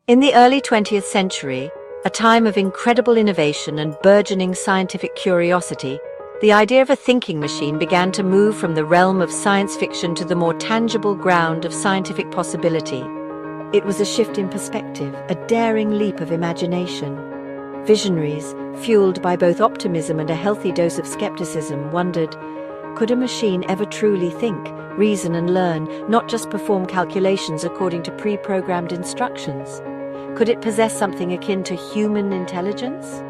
In the early 20th century, a time of incredible innovation and burgeoning scientific curiosity, the idea of a thinking machine began to move from the realm of science fiction to the more tangible ground of scientific possibility. It was a shift in perspective, a daring leap of imagination. Visionaries, fueled by both optimism and a healthy dose of skepticism, wondered, could a machine ever truly think, reason and learn, not just perform calculations according to pre-programmed instructions? Could it possess something akin to human intelligence?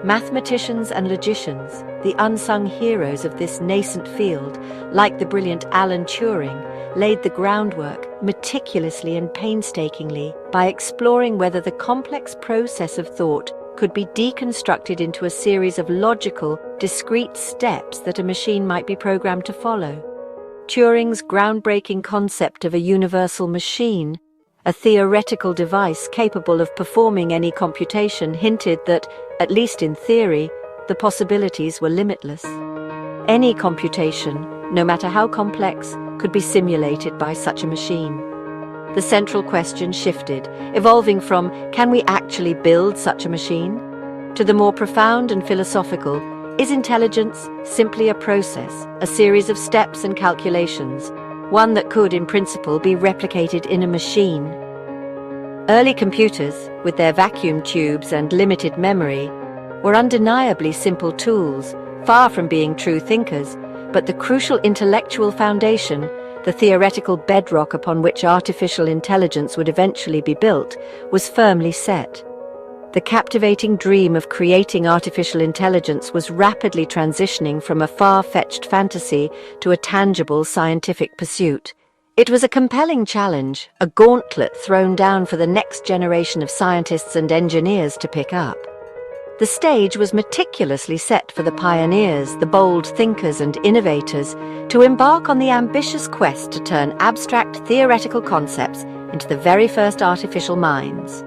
Mathematicians and logicians, the unsung heroes of this nascent field, like the brilliant Alan Turing, laid the groundwork meticulously and painstakingly by exploring whether the complex process of thought could be deconstructed into a series of logical, discrete steps that a machine might be programmed to follow. Turing's groundbreaking concept of a universal machine, a theoretical device capable of performing any computation, hinted that, at least in theory, the possibilities were limitless. Any computation, no matter how complex, could be simulated by such a machine. The central question shifted, evolving from, can we actually build such a machine? To the more profound and philosophical, is intelligence simply a process, a series of steps and calculations, one that could, in principle, be replicated in a machine? Early computers, with their vacuum tubes and limited memory, were undeniably simple tools, far from being true thinkers, but the crucial intellectual foundation, the theoretical bedrock upon which artificial intelligence would eventually be built, was firmly set. The captivating dream of creating artificial intelligence was rapidly transitioning from a far-fetched fantasy to a tangible scientific pursuit. It was a compelling challenge, a gauntlet thrown down for the next generation of scientists and engineers to pick up. The stage was meticulously set for the pioneers, the bold thinkers and innovators, to embark on the ambitious quest to turn abstract theoretical concepts into the very first artificial minds.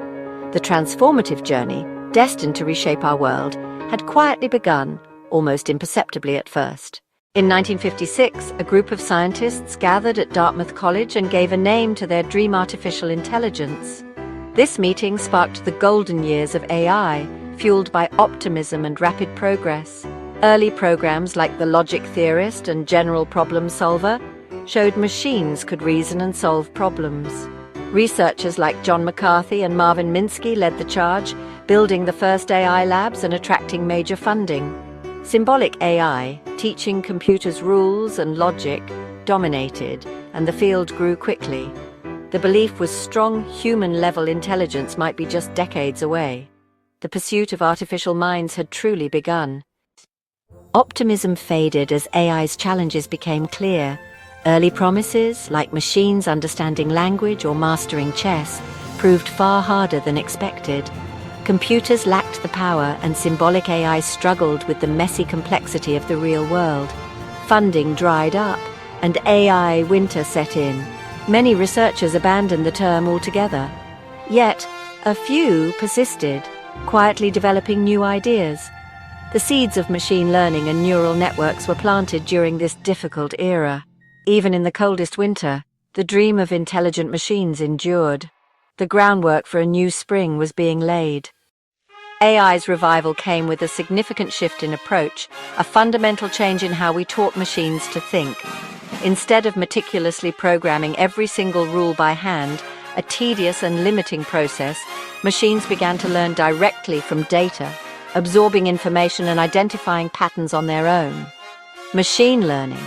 The transformative journey, destined to reshape our world, had quietly begun, almost imperceptibly at first. In 1956, a group of scientists gathered at Dartmouth College and gave a name to their dream artificial intelligence. This meeting sparked the golden years of AI, fueled by optimism and rapid progress. Early programs like the Logic Theorist and General Problem Solver showed machines could reason and solve problems. Researchers like John McCarthy and Marvin Minsky led the charge, building the first AI labs and attracting major funding. Symbolic AI, teaching computers rules and logic, dominated, and the field grew quickly. The belief was strong human-level intelligence might be just decades away. The pursuit of artificial minds had truly begun. Optimism faded as AI's challenges became clear. Early promises, like machines understanding language or mastering chess, proved far harder than expected. Computers lacked the power, and symbolic AI struggled with the messy complexity of the real world. Funding dried up, and AI winter set in. Many researchers abandoned the term altogether. Yet, a few persisted, quietly developing new ideas. The seeds of machine learning and neural networks were planted during this difficult era. Even in the coldest winter, the dream of intelligent machines endured. The groundwork for a new spring was being laid. AI's revival came with a significant shift in approach, a fundamental change in how we taught machines to think. Instead of meticulously programming every single rule by hand, a tedious and limiting process, machines began to learn directly from data, absorbing information and identifying patterns on their own. Machine learning,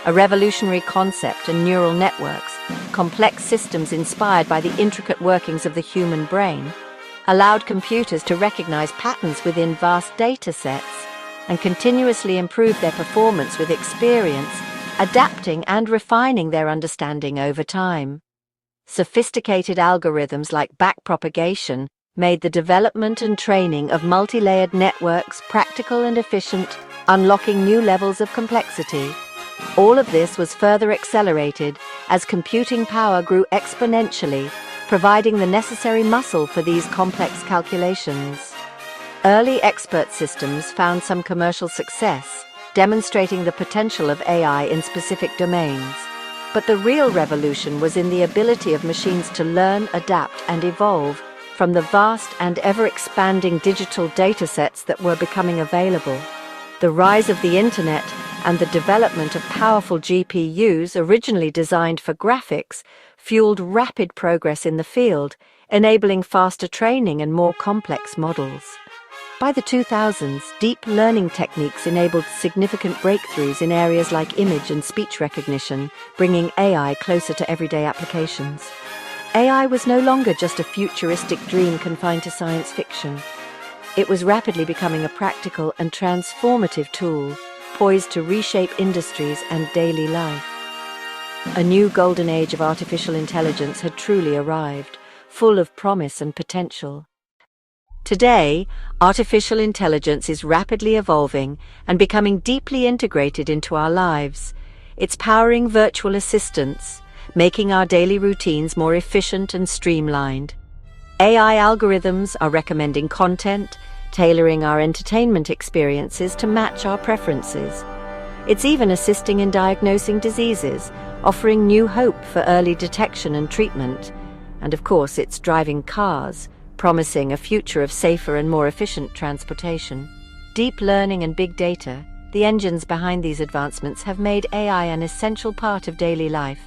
a revolutionary concept in neural networks, complex systems inspired by the intricate workings of the human brain, allowed computers to recognize patterns within vast data sets and continuously improve their performance with experience, adapting and refining their understanding over time. Sophisticated algorithms like backpropagation made the development and training of multi-layered networks practical and efficient, unlocking new levels of complexity. All of this was further accelerated as computing power grew exponentially, providing the necessary muscle for these complex calculations. Early expert systems found some commercial success, demonstrating the potential of AI in specific domains. But the real revolution was in the ability of machines to learn, adapt, and evolve from the vast and ever-expanding digital datasets that were becoming available. The rise of the internet and the development of powerful GPUs originally designed for graphics fueled rapid progress in the field, enabling faster training and more complex models. By the 2000s, deep learning techniques enabled significant breakthroughs in areas like image and speech recognition, bringing AI closer to everyday applications. AI was no longer just a futuristic dream confined to science fiction. It was rapidly becoming a practical and transformative tool, poised to reshape industries and daily life. A new golden age of artificial intelligence had truly arrived, full of promise and potential. Today, artificial intelligence is rapidly evolving and becoming deeply integrated into our lives. It's powering virtual assistants, making our daily routines more efficient and streamlined. AI algorithms are recommending content, tailoring our entertainment experiences to match our preferences. It's even assisting in diagnosing diseases, offering new hope for early detection and treatment. And of course, it's driving cars, promising a future of safer and more efficient transportation. Deep learning and big data, the engines behind these advancements, have made AI an essential part of daily life,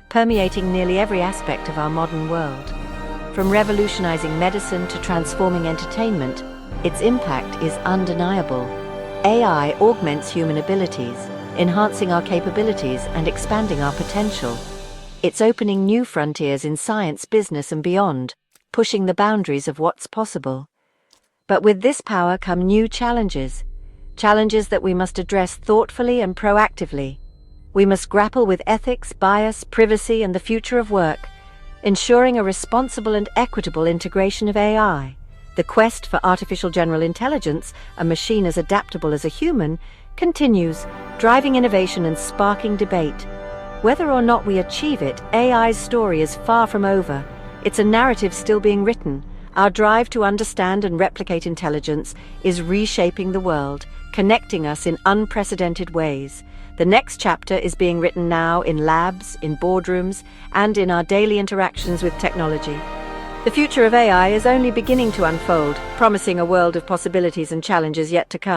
permeating nearly every aspect of our modern world. From revolutionizing medicine to transforming entertainment, its impact is undeniable. AI augments human abilities, enhancing our capabilities and expanding our potential. It's opening new frontiers in science, business, and beyond, pushing the boundaries of what's possible. But with this power come new challenges that we must address thoughtfully and proactively. We must grapple with ethics, bias, privacy, and the future of work, ensuring a responsible and equitable integration of AI. The quest for artificial general intelligence, a machine as adaptable as a human, continues, driving innovation and sparking debate. Whether or not we achieve it, AI's story is far from over. It's a narrative still being written. Our drive to understand and replicate intelligence is reshaping the world, connecting us in unprecedented ways. The next chapter is being written now in labs, in boardrooms, and in our daily interactions with technology. The future of AI is only beginning to unfold, promising a world of possibilities and challenges yet to come.